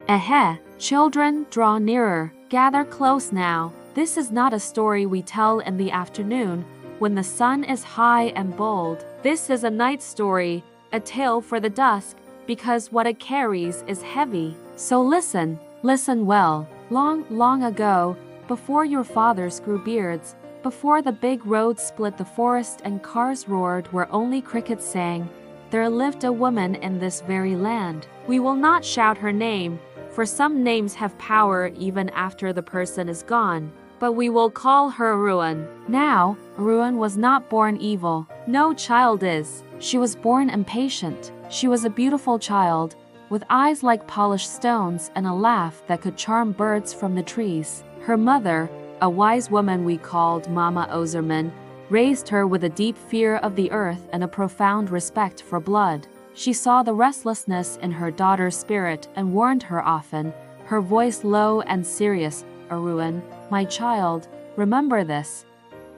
Eh-heh, children, draw nearer, gather close now. This is not a story we tell in the afternoon, when the sun is high and bold. This is a night story, a tale for the dusk, because what it carries is heavy. So listen, listen well. Long, long ago, before your fathers grew beards, before the big road split the forest and cars roared where only crickets sang, there lived a woman in this very land. We will not shout her name, for some names have power even after the person is gone, but we will call her Aruwen. Now, Aruwen was not born evil. No child is. She was born impatient. She was a beautiful child, with eyes like polished stones and a laugh that could charm birds from the trees. Her mother, a wise woman we called Mama Oseremen, raised her with a deep fear of the earth and a profound respect for blood. She saw the restlessness in her daughter's spirit and warned her often, her voice low and serious, "Aruwen, my child, remember this.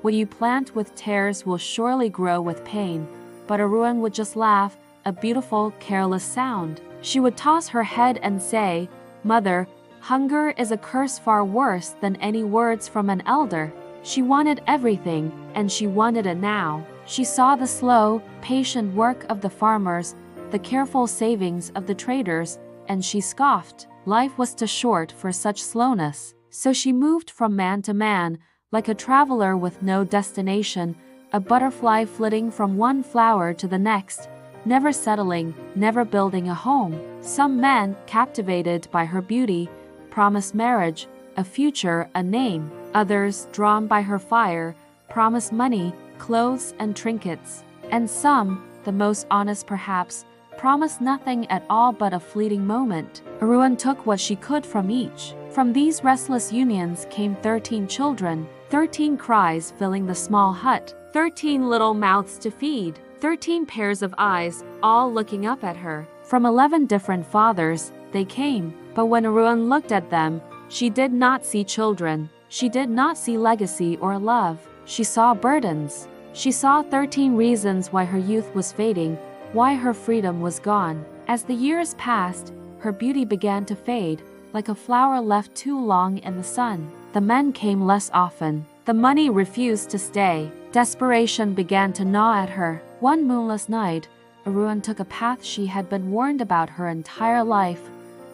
What you plant with tears will surely grow with pain." But Aruwen would just laugh, a beautiful, careless sound. She would toss her head and say, "Mother, hunger is a curse far worse than any words from an elder." She wanted everything, and she wanted it now. She saw the slow, patient work of the farmers, the careful savings of the traders, and she scoffed. Life was too short for such slowness. So she moved from man to man, like a traveler with no destination, a butterfly flitting from one flower to the next, never settling, never building a home. Some men, captivated by her beauty, promised marriage, a future, a name. Others, drawn by her fire, promised money, clothes, and trinkets. And some, the most honest perhaps, promised nothing at all but a fleeting moment. Aruwen took what she could from each. From these restless unions came 13 children, 13 cries filling the small hut, 13 little mouths to feed, 13 pairs of eyes, all looking up at her. From 11 different fathers, they came, but when Aruwen looked at them, she did not see children. She did not see legacy or love. She saw burdens. She saw 13 reasons why her youth was fading, why her freedom was gone. As the years passed, her beauty began to fade, like a flower left too long in the sun. The men came less often. The money refused to stay. Desperation began to gnaw at her. One moonless night, Aruwen took a path she had been warned about her entire life.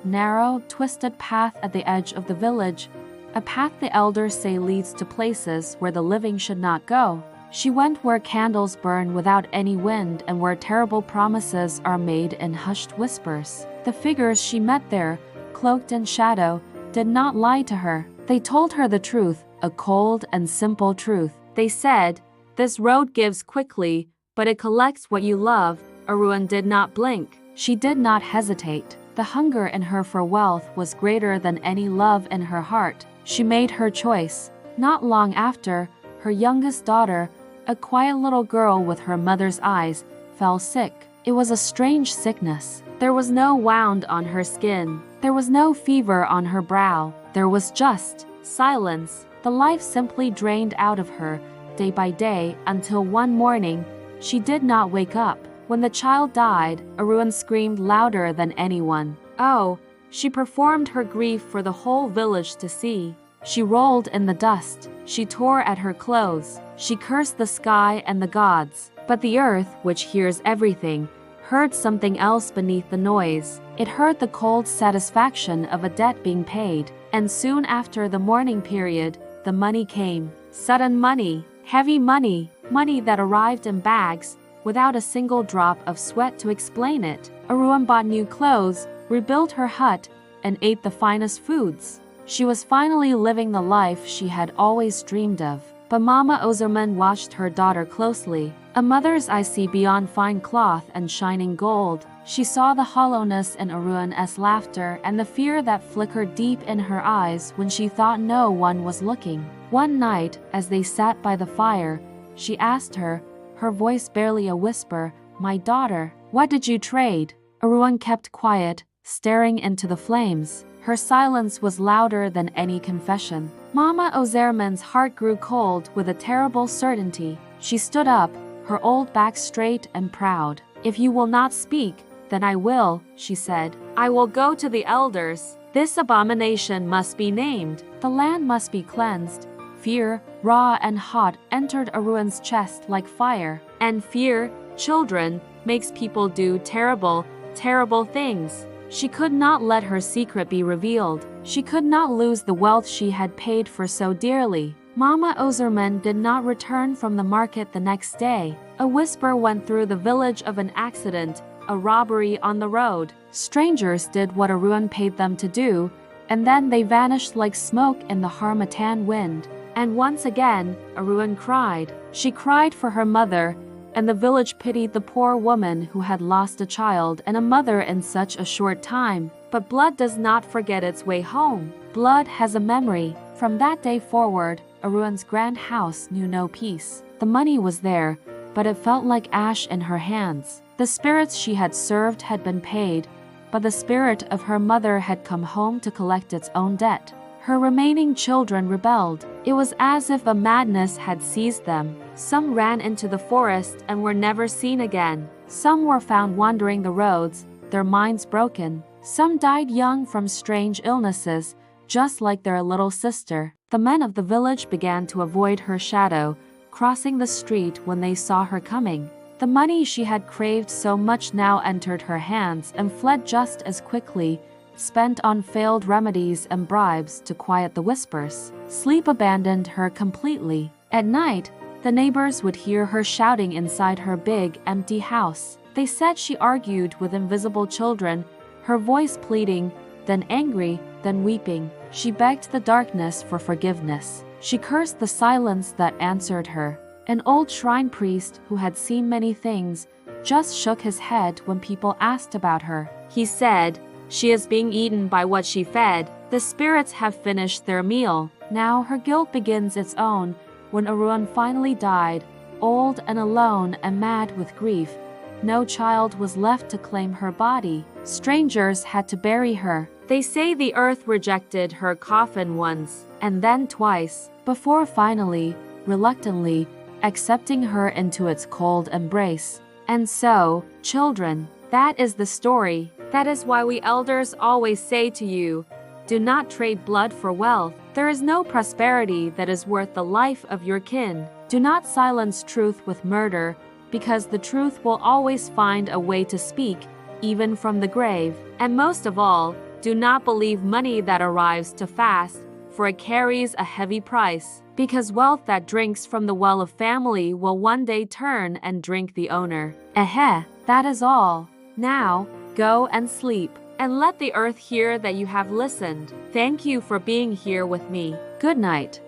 Narrow, twisted path at the edge of the village, a path the elders say leads to places where the living should not go. She went where candles burn without any wind and where terrible promises are made in hushed whispers. The figures she met there, cloaked in shadow, did not lie to her. They told her the truth, a cold and simple truth. They said, "This road gives quickly, but it collects what you love." Aruwen did not blink. She did not hesitate. The hunger in her for wealth was greater than any love in her heart. She made her choice. Not long after, her youngest daughter, a quiet little girl with her mother's eyes, fell sick. It was a strange sickness. There was no wound on her skin. There was no fever on her brow. There was just silence. The life simply drained out of her, day by day, until one morning, she did not wake up. When the child died, Aruwen screamed louder than anyone. Oh, she performed her grief for the whole village to see. She rolled in the dust. She tore at her clothes. She cursed the sky and the gods. But the earth, which hears everything, heard something else beneath the noise. It heard the cold satisfaction of a debt being paid. And soon after the mourning period, the money came. Sudden money, heavy money, money that arrived in bags, without a single drop of sweat to explain it. Aruwen bought new clothes, rebuilt her hut, and ate the finest foods. She was finally living the life she had always dreamed of. But Mama Oseremen watched her daughter closely. A mother's eye see beyond fine cloth and shining gold. She saw the hollowness in Aruwen's laughter and the fear that flickered deep in her eyes when she thought no one was looking. One night, as they sat by the fire, she asked her, her voice barely a whisper, "My daughter, what did you trade?" Aruwen kept quiet, staring into the flames. Her silence was louder than any confession. Mama Oseremen's heart grew cold with a terrible certainty. She stood up, her old back straight and proud. "If you will not speak, then I will," she said. "I will go to the elders. This abomination must be named. The land must be cleansed. Fear, raw and hot, entered Aruwen's chest like fire. And fear, children, makes people do terrible, terrible things. She could not let her secret be revealed. She could not lose the wealth she had paid for so dearly. Mama Oseremen did not return from the market the next day. A whisper went through the village of an accident, a robbery on the road. Strangers did what Aruwen paid them to do, and then they vanished like smoke in the harmattan wind. And once again, Aruwen cried. She cried for her mother, and the village pitied the poor woman who had lost a child and a mother in such a short time. But blood does not forget its way home. Blood has a memory. From that day forward, Aruwen's grand house knew no peace. The money was there, but it felt like ash in her hands. The spirits she had served had been paid, but the spirit of her mother had come home to collect its own debt. Her remaining children rebelled. It was as if a madness had seized them. Some ran into the forest and were never seen again. Some were found wandering the roads, their minds broken. Some died young from strange illnesses, just like their little sister. The men of the village began to avoid her shadow, crossing the street when they saw her coming. The money she had craved so much now entered her hands and fled just as quickly, spent on failed remedies and bribes to quiet the whispers. Sleep abandoned her completely. At night, the neighbors would hear her shouting inside her big, empty house. They said she argued with invisible children, her voice pleading, then angry, then weeping. She begged the darkness for forgiveness. She cursed the silence that answered her. An old shrine priest who had seen many things just shook his head when people asked about her. He said, "She is being eaten by what she fed. The spirits have finished their meal." Now her guilt begins its own. When Aruwen finally died, old and alone and mad with grief, no child was left to claim her body. Strangers had to bury her. They say the earth rejected her coffin once, and then twice, before finally, reluctantly, accepting her into its cold embrace. And so, children, that is the story. That is why we elders always say to you, do not trade blood for wealth. There is no prosperity that is worth the life of your kin. Do not silence truth with murder, because the truth will always find a way to speak, even from the grave. And most of all, do not believe money that arrives too fast, for it carries a heavy price. Because wealth that drinks from the well of family will one day turn and drink the owner. Eh-heh, that is all. Now, go and sleep, and let the earth hear that you have listened. Thank you for being here with me. Good night.